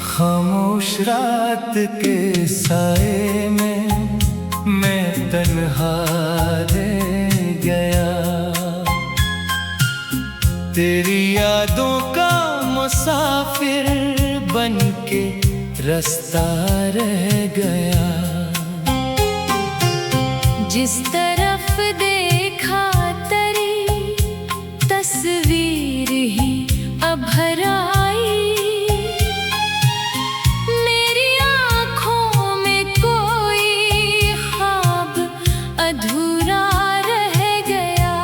खामोश रात के साए में मैं तन्हा रह गया, तेरी यादों का मुसाफिर बन के रास्ता रह गया। जिस तरफ देखा तेरी तस्वीर ही अभर आई, मेरी आँखों में कोई ख्वाब अधूरा रह गया।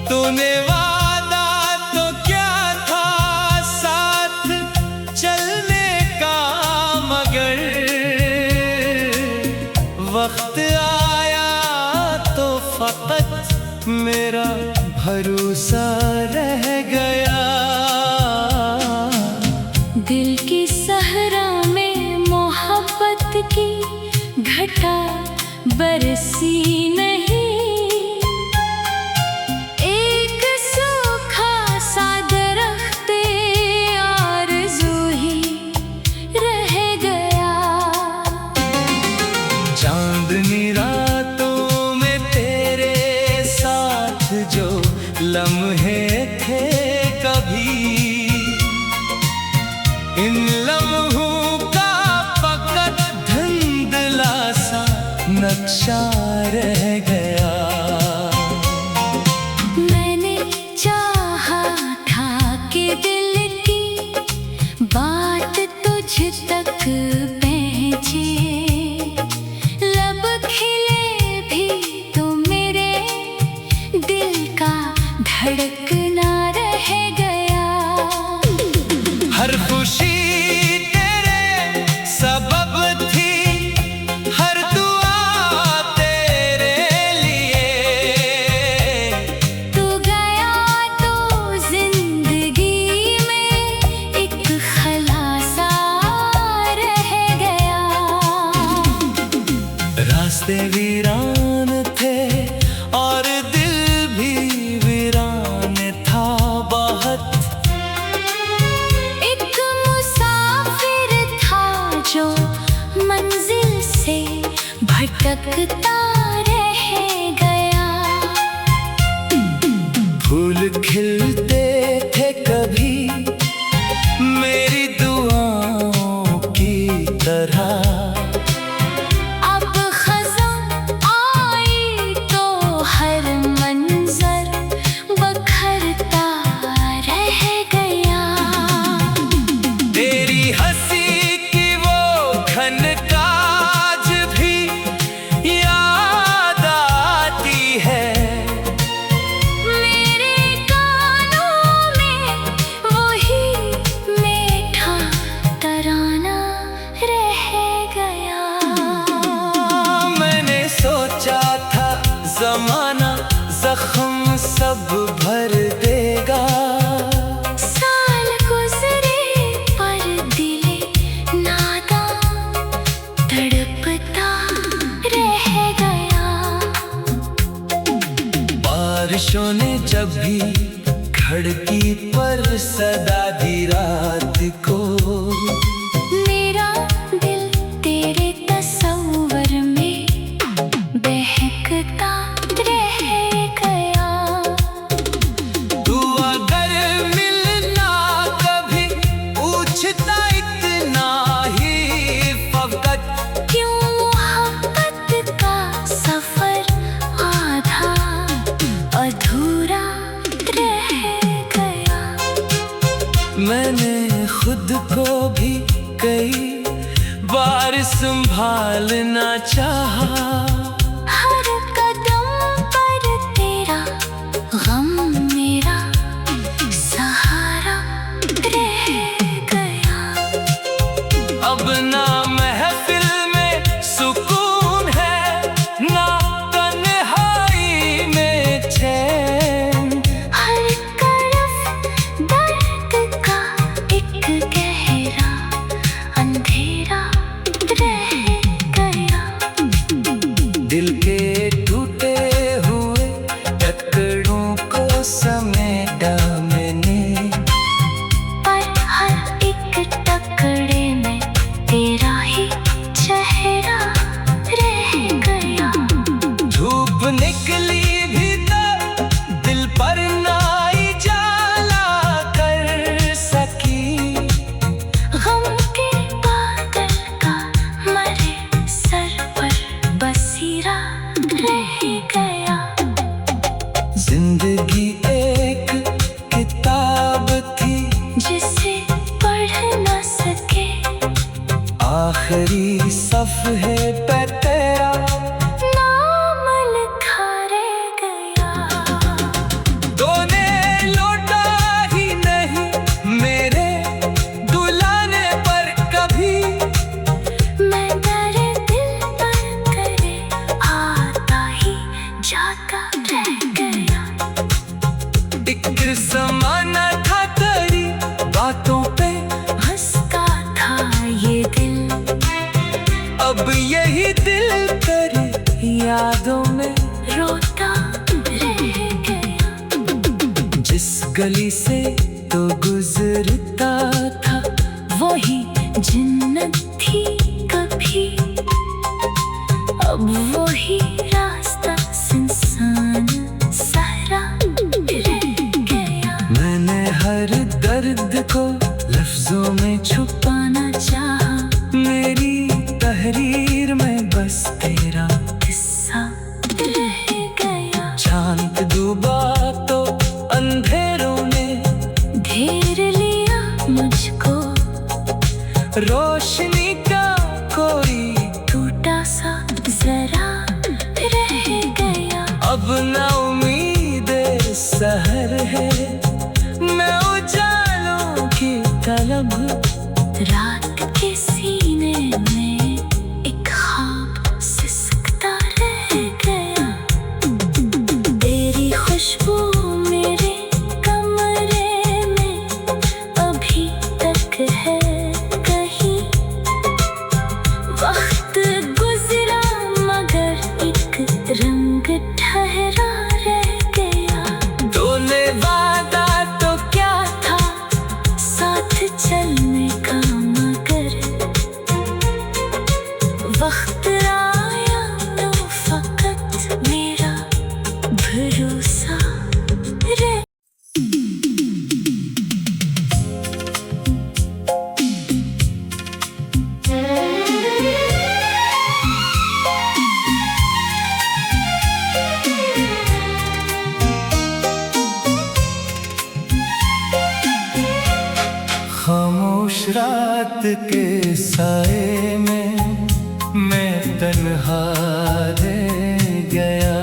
तूने वादा तो क्या था साथ चलने का, मगर वक्त आया तो फकत मेरा भरोसा रह गया। दिल की सहरा में मोहब्बत की घटा बरसी नहीं, एक सूखा सा दरख्त आरज़ू ही रह गया। चांदनी रातों में तेरे साथ जो लम्हे थे कभी, इन लम्हों का फकत धुंधला सा नक्शा रह गया। मैंने चाहा था कि दिल की बात तुझ तक पहुंचे, लब खिले भी तो मेरे दिल का धड़कना रह गया। हर खुशी तेरे सबब थी, हर दुआ तेरे लिए, तू गया तो जिंदगी में एक खलासा रह गया। रास्ते वीरान थे और दिल भी वीरान था बहुत, एक मुसाफिर था जो मंजिल से भटकता रह गया। फूल खिलते थे कभी मेरी दुआओं की तरह, अब खज़ां आई तो हर मंजर बखरता रह गया। तेरी हंसी की वो खनकाज भी याद आती है, मेरे कानों में वही मीठा तराना रह गया। मैंने सोचा था ज़माना ज़ख्म सब भर देगा, साल गुजरे पर दिले नादां तड़पता रह गया। बारिशों ने जब भी खिड़की पर सदा दी रात को, मेरा दिल तेरे तस्वर में बहकता रह गया। तू अगर मिलना कभी पूछता इतना ही फकत, क्यों मोहब्बत का सफर आधा अधूरा रह गया। मैंने खुद को भी कई बार संभालना चाहा, हर कदम पर तेरा गम मेरा सहारा रह गया। अब ना महफिल में सुकून है, ना तन्हाई में चैन, हर कड़ी एक समाना था तेरी बातों पे हंसता था ये दिल, अब यही दिल तेरी यादों में रोता रह गया। जिस गली से तो गुजरता था वही जन्नत थी कभी, अब वही रास्ता सुनसान सहरा रह गया। मैंने हर दर्द को लफ्जों में छुपाना चाहा, मेरी तहरीर में बस तेरा किस्सा रह गया। चांद डूबा तो अंधेरों ने घेर लिया मुझको, रोशनी का कोई टूटा सा जरा रह गया। अब ना उम्मीदें सहर है, मैं उजालों की तलब। रात के सीने में एक ख्वाब सिसकता रह गया। तेरी खुशबू मेरे कमरे में अभी तक है कहीं। वक्त गुजरा मगर एक रंग ठहरा रह गया। तूने वादा तो क्या था साथ चलने का, मगर वक्त आया तो फकत मेरा भरोसा रह। खामोश रात के साए में मैं तन्हा रह गया।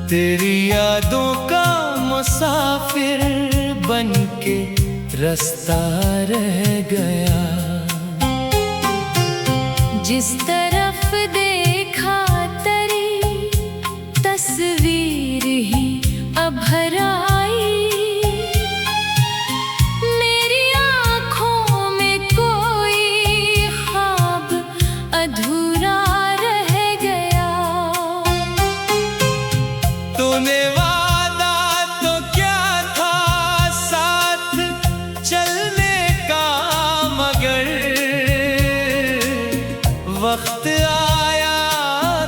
तेरी यादों का मुसाफिर बन के रास्ता रह गया। जिस तरफ देखा तेरी तस्वीर ही अभर आई। मेरी आँखों में कोई ख्वाब अधूरा रह गया। तूने वादा तो क्या था साथ चलने का, मगर वक्त आया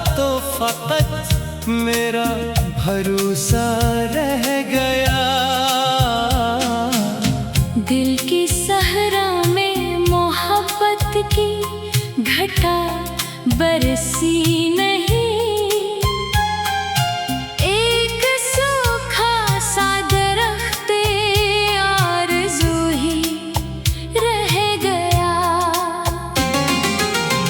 तो फकत मेरा भरोसा रह गया। दिल की सहरा में मोहब्बत की घटा बरसी नहीं। एक सूखा सा दरख्त आरज़ू ही रह गया।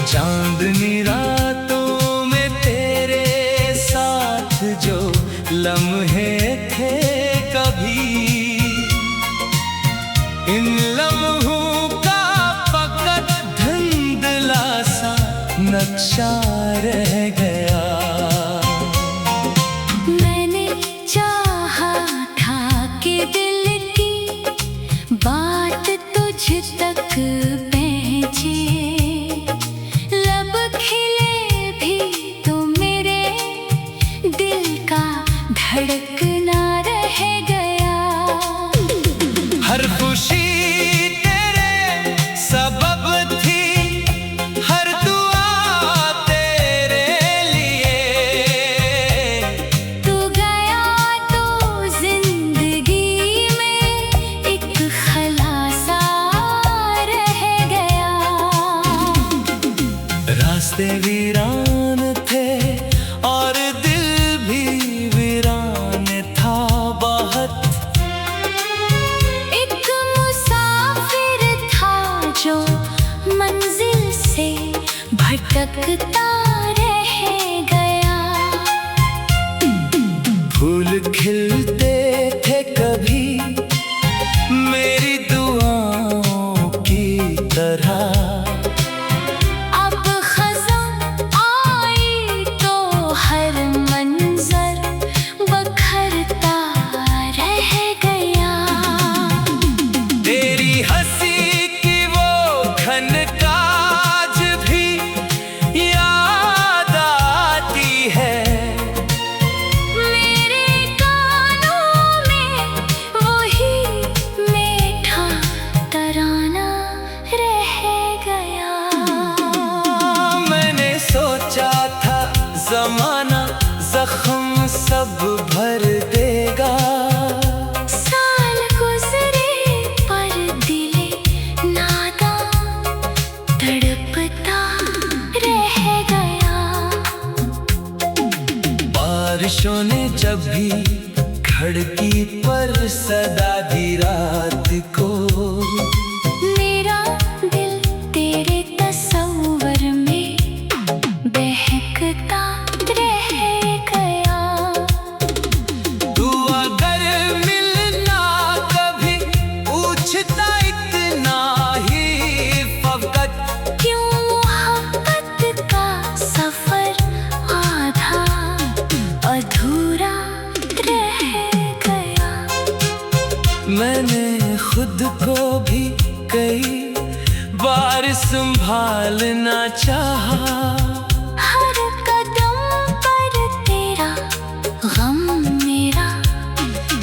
चांदनी रातों में तेरे साथ जो लम्हे थे कभी, इन लम्हों का फकत धुंधला सा नक्शा रह गया। मैंने चाहा था कि दिल की बात तुझ तक पहुंचे। लब खिले भी तो मेरे दिल का धड़कना रह गया। हर खुशी तेरे सबब थी, हर दुआ तेरे लिए। तू गया तो जिंदगी में एक खलासा रह गया। रास्ते वीरान थे और दिल भी वीरान था बहुत। एक मुसाफिर था जो मंजिल से भटकता रह गया। फूल खिलते थे कभी मेरी दुआओं की तरह। अब खज़ां आई तो हर मंजर बखर खड़की पर सदा दी रात को। मेरा दिल तेरे तस्वर में बहकता रह गया। तू अगर मिलना कभी पूछता इतना ही फकत, क्यों मोहब्बत का सफर आधा अधूरा रह गया। मैंने खुद को भी कई बार संभालना चाहा। हर कदम पर तेरा गम मेरा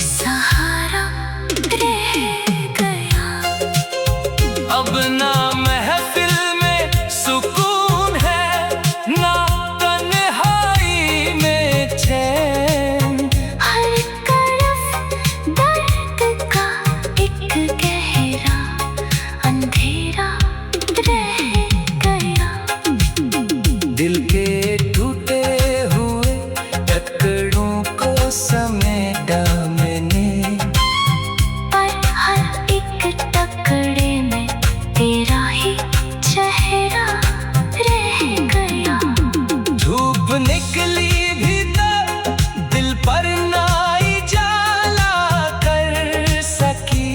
सहारा रह गया। अब ना महफिल में सुकून है, ना तन्हाई में चैन। हर तरफ दर्द का एक गहरा अंधेरा रह गया। दिल के टूटे हुए टुकड़ों को समेटा मैंने, पर हर एक टुकड़े में तेरा ही चेहरा रह गया। धूप निकली भी तो दिल पर नाई जाला कर सकी।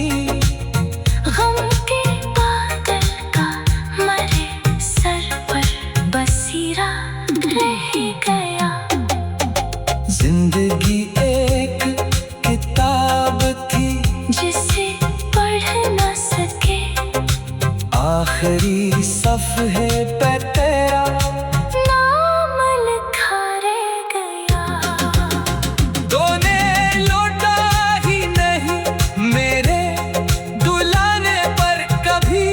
गम के बादल का मरे सर पर बसीरा रह गया। जिंदगी एक किताब थी जिसे पढ़ न सके, आखिरी सफ़हे पे तेरा नाम लिखा रह गया। तूने लौटा ही नहीं मेरे दुलाने पर कभी।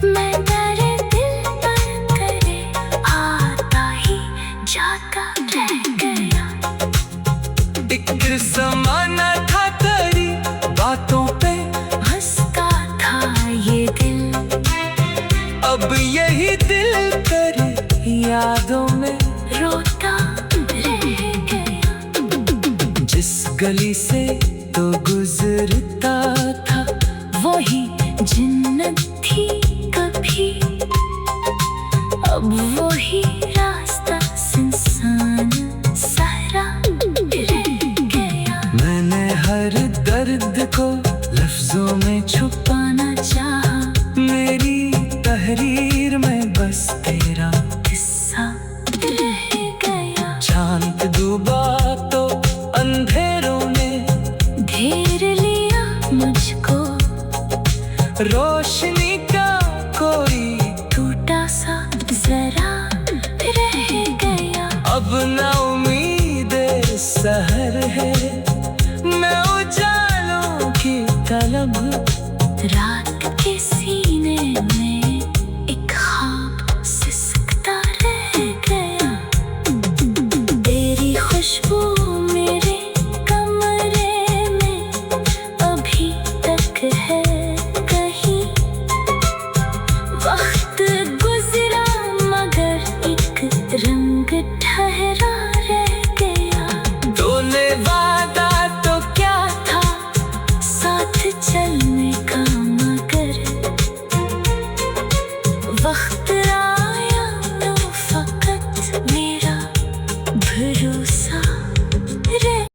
मैं तेरे दिल पर करे आता ही जाता रह गया। एक समाना था तेरी बातों पे हंसता था ये दिल, अब यही दिल तेरी यादों में। रोता रह गया। जिस गली से तो गुजरता था वही जन्नत थी कभी, अब वही रास्ता सुनसान सहरा रह गया। मैंने हर दर्द को लफ्जों में छुपाना चाहा, मेरी तहरीर में बस तेरा किस्सा रह गया। चांद डूबा तो अंधेरों ने घेर लिया मुझको, रोशनी का कोई टूटा सा जरा रह गया। अब ना उम्मीद सहर है, मैं उजालों की तलब। रात के सीने में एक ख्वाब सिसकता रह गया। तेरी खुशबू मेरे कमरे में अभी तक है कहीं। वक्त गुजरा मगर एक रंग ठहरा रह गया। तूने वादा तो क्या था साथ चलने का, मगर वक्त आया तो फकत मेरा भरोसा रह।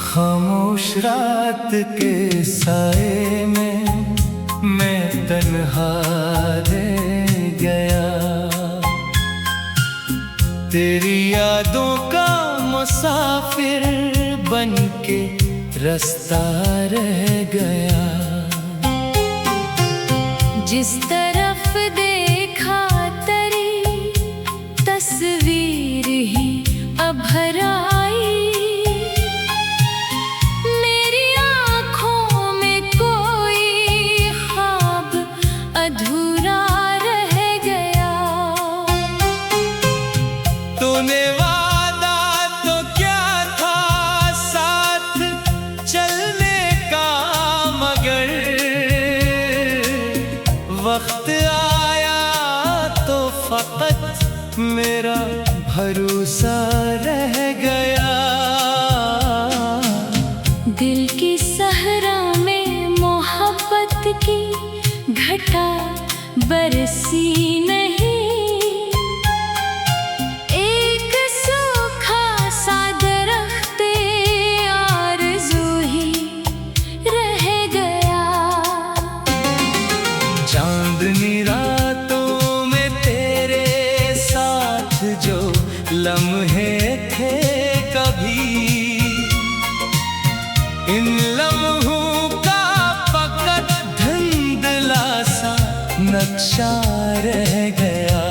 खामोश रात के साए में मैं तन्हा रह गया। तेरी यादों का मुसाफिर बन के रास्ता रह गया। जिस तरफ देखा तेरी तस्वीर ही अभर आई। मेरी आँखों में कोई ख्वाब अधूरा रह गया। तूने वादा बरसी नहीं। एक सूखा सा दरख्त आरज़ू ही रह गया। चांदनी रातों में तेरे साथ जो लम्हे थे कभी, इन लम्हों का फकत धुंधला सा नक्शा रह गया।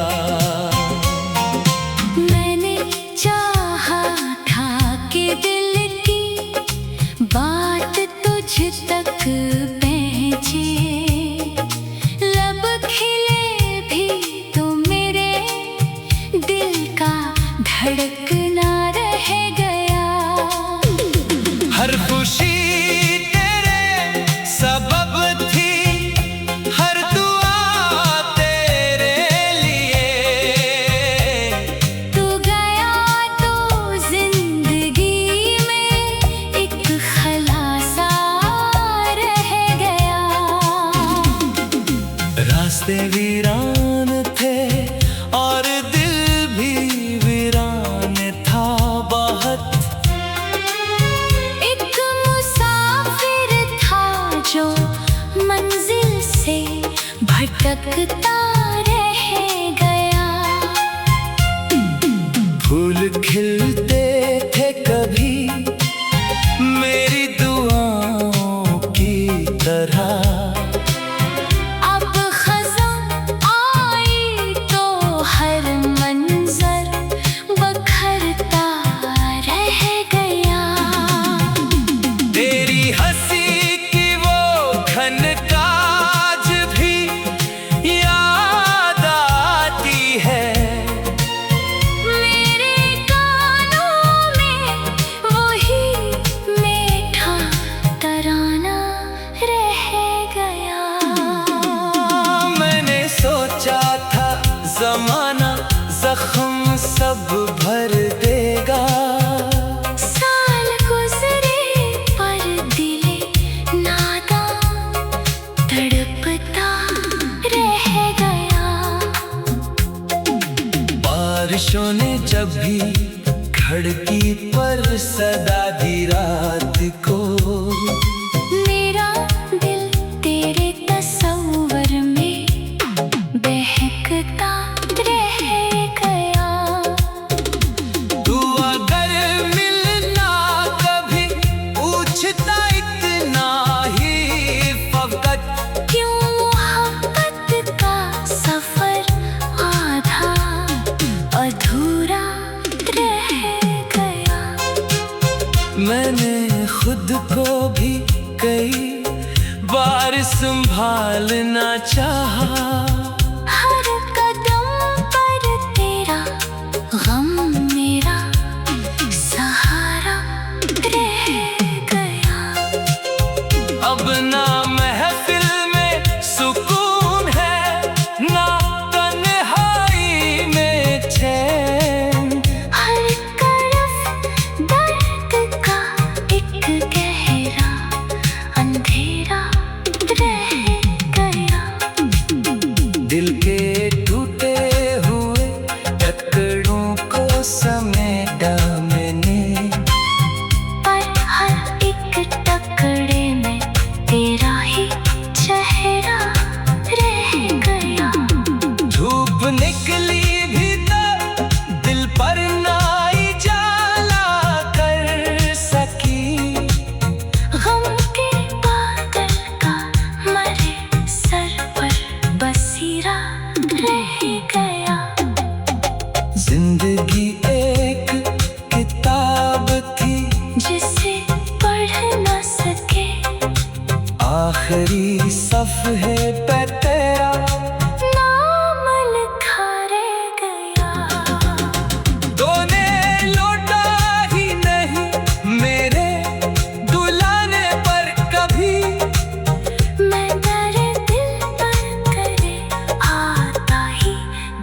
मैंने चाहा था कि दिल की बात तुझ तक पहुंचे, लब खिले भी तो मेरे दिल का धड़कना रह गया। हर खुशी तेरे सबब थी, हर दुआ तेरे लिए। तू गया तो जिंदगी में एक खलासा रह गया। रास्ते वीरान थे और दिल भी वीरान था बहुत। एक मुसाफिर था जो मंजिल से भटकता रह गया। फूल खिलते थे कभी मेरी दुआओं की तरह। अब खज़ां आई तो हर मंजर बखरता रह गया। तेरी हंसी की वो खनकाज भी याद आती है। मेरे कानों में वही मीठा तराना रह गया। मैंने सोचा था ज़माना ज़ख्म सब भर देगा। साल गुजरे पर दिले नादां तड़पता रह गया। बारिशों ने जब भी खिड़की पर सदा दी रात को, मेरा दिल तेरे तस्वर में बहकता रह गया। तू अगर मिलना कभी पूछता इतना ही फकत। क्यों मोहब्बत का सफर आधा अधूरा रह गया। मैंने खुद को भी कई बार संभालना चाहा। हर कदम पर तेरा गम मेरा सहारा रह गया। अब ना महफिल में सुकून है, ना तन्हाई में चैन। हर तरफ दर्द का एक गहरा अंधेरा रह गया। दिल के टूटे हुए टुकड़ों को समेटा मैंने, पर हर एक टुकड़े में तेरा ही चेहरा रह गया। धूप निकली भी तो दिल पर नाई जाला कर सकी। गम के बादल का मरे सर पर बसीरा रह गया। जिंदगी एक किताब थी जिसे पढ़ न सके, आखिरी सफ़हे पे तेरा नाम लिखा रह गया। तूने लौटा ही नहीं मेरे दुलाने पर कभी। मैं तेरे दिल पर करे आता ही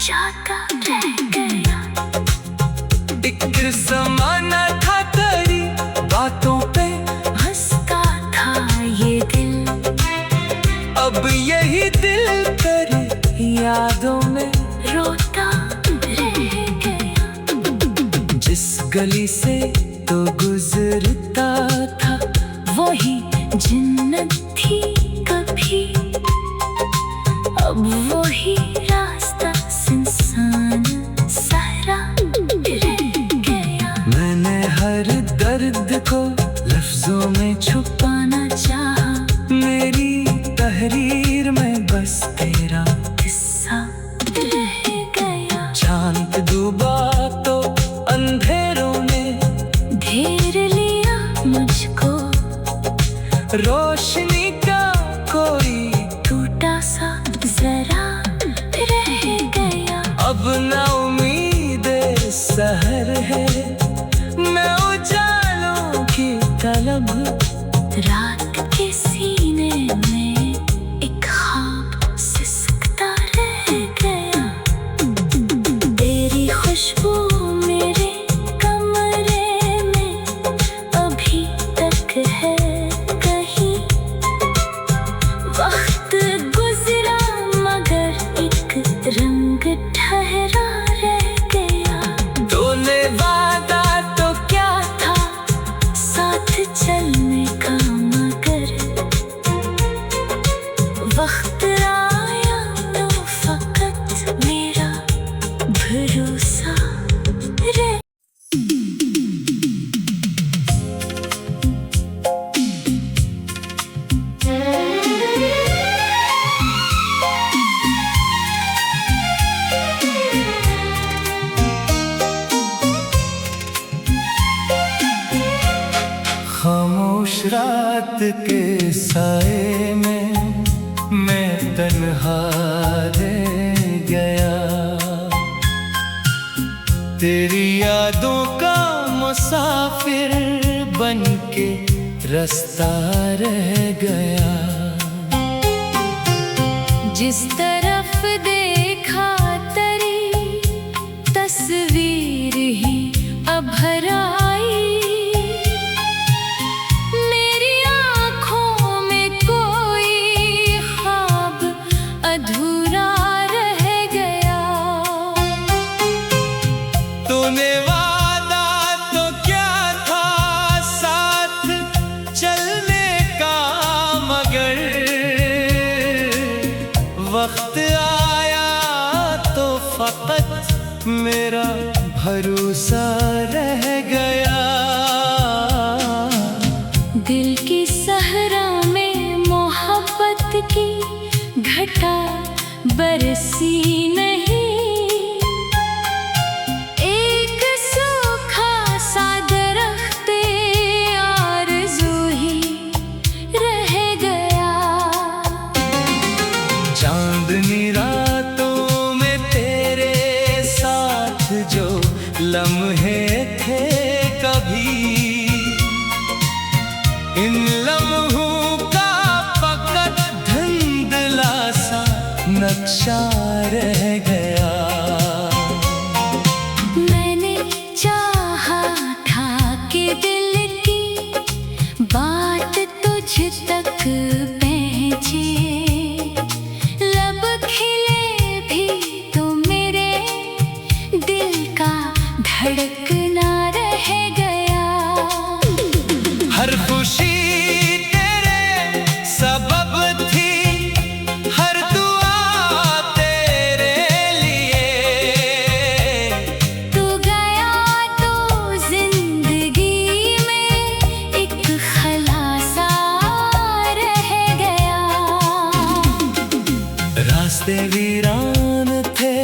जाता रह गया। एक ज़माना था तेरी बातों पे हंसता था ये दिल, अब यही दिल पर यादों में रोता रह गया। जिस गली से तो गुजरता था वही जन्नत थी कभी, अब वही रास्ता सुनसान सारा रह गया। मैंने हर दर्द को लफ्जों में छुपाना चाहा, मेरी तहरीर में बस तेरा किस्सा रह गया। चांद डूबा तो अंधेरों ने घेर लिया मुझको, रोशनी का कोई टूटा सा जरा रह गया। अब ना उम्मीद सहर है, मैं उजालों की तलब। रात के सीने में एक ख्वाब सिसकता रह गया। तेरी खुशबू मेरे कमरे में अभी तक है कहीं। वक्त गुजरा मगर एक रंग ठहरा रह गया। तूने वादा तो क्या था साथ चलने का, मगर वक्त आया तो फकत मेरा भरोसा रह। खामोश रात के साए में मैं तन्हा रह गया। तेरी यादों का मुसाफिर बन के रास्ता रह गया। जिस तरफ देखा तेरी तस्वीर ही अभर आई। मेरी आँखों में कोई ख्वाब अधूरा रह गया। तूने वादा तो क्या था साथ चलने का, मगर वक्त आया तो फकत मेरा भरोसा रह गया। दिल की सहरा में मोहब्बत की घटा बरसी नहीं। एक सूखा सा दरख्त आरज़ू ही रह गया। चांदनी रातों में तेरे साथ जो लम्हे थे कभी, इन लम्हों का फकत धुंधला सा नक्शा रह गया। मैंने चाहा था कि दिल की बात तुझ तक पहुंचे। लब खिले भी तो मेरे दिल का धड़कना रह गया। हर खुशी तेरे सबब थी, हर दुआ तेरे लिए। तू गया तो जिंदगी में एक खलासा रह गया। रास्ते वीरान थे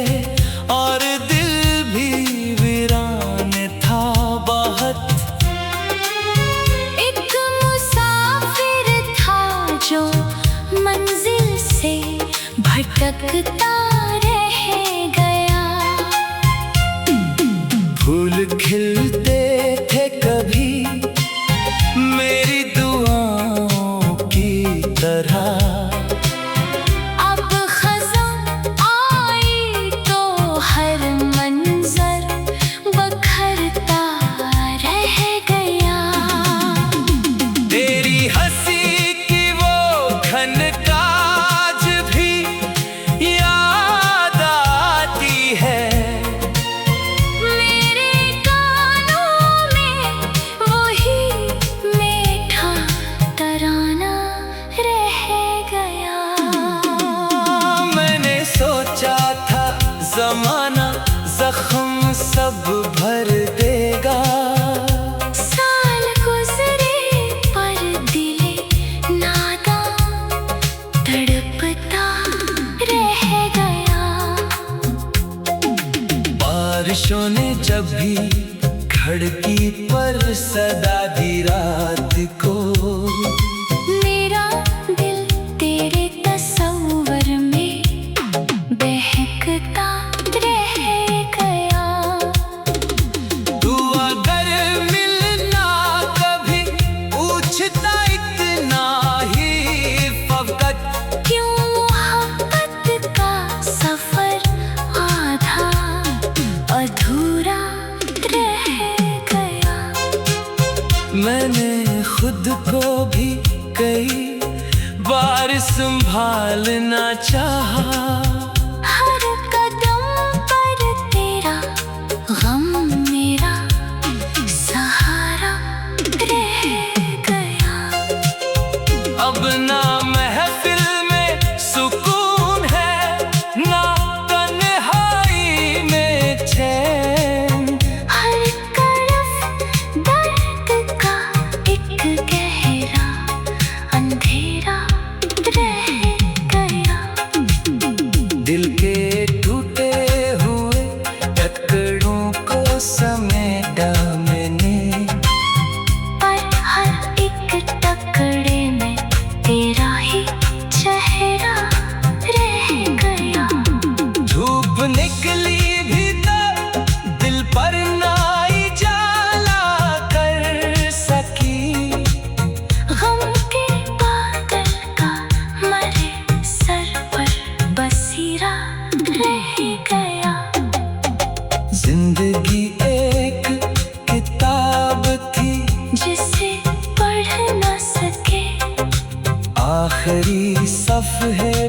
और दिल भी वीरान था बहुत। एक मुसाफिर था जो मंजिल से भटकता रह गया। फूल खिलते थे कभी मेरी दुआओं की तरह। अब खज़ां आई तो हर मंजर बखरता रह गया। तेरी हंसी की वो खनकाज भी याद सदा दी रात को। मेरा दिल तेरे तस्वर में बहकता रह गया। तू अगर मिलना कभी पूछता इतना ही फकत, क्यों मोहब्बत का सफर आधा अधूरा रह गया। मैंने खुद को भी कई बार संभालना चाहा। हर कदम पर तेरा गम मेरा सहारा रह गया। अब ना महफिल में सुकून है, ना तन्हाई में चैन। हर तरफ दर्द का एक गहरा अंधेरा रह गया। दिल के टूटे हुए टुकड़ों को समेटा मैंने, पर हर एक टुकड़े में तेरा ही चेहरा रह गया। धूप निकली भी तो दिल पर ना जाला कर सकी। गम के बादल का मरे सर पर बसीरा रह गया। जिंदगी एक किताब थी जिसे पढ़ न सके, आखिरी सफ़हे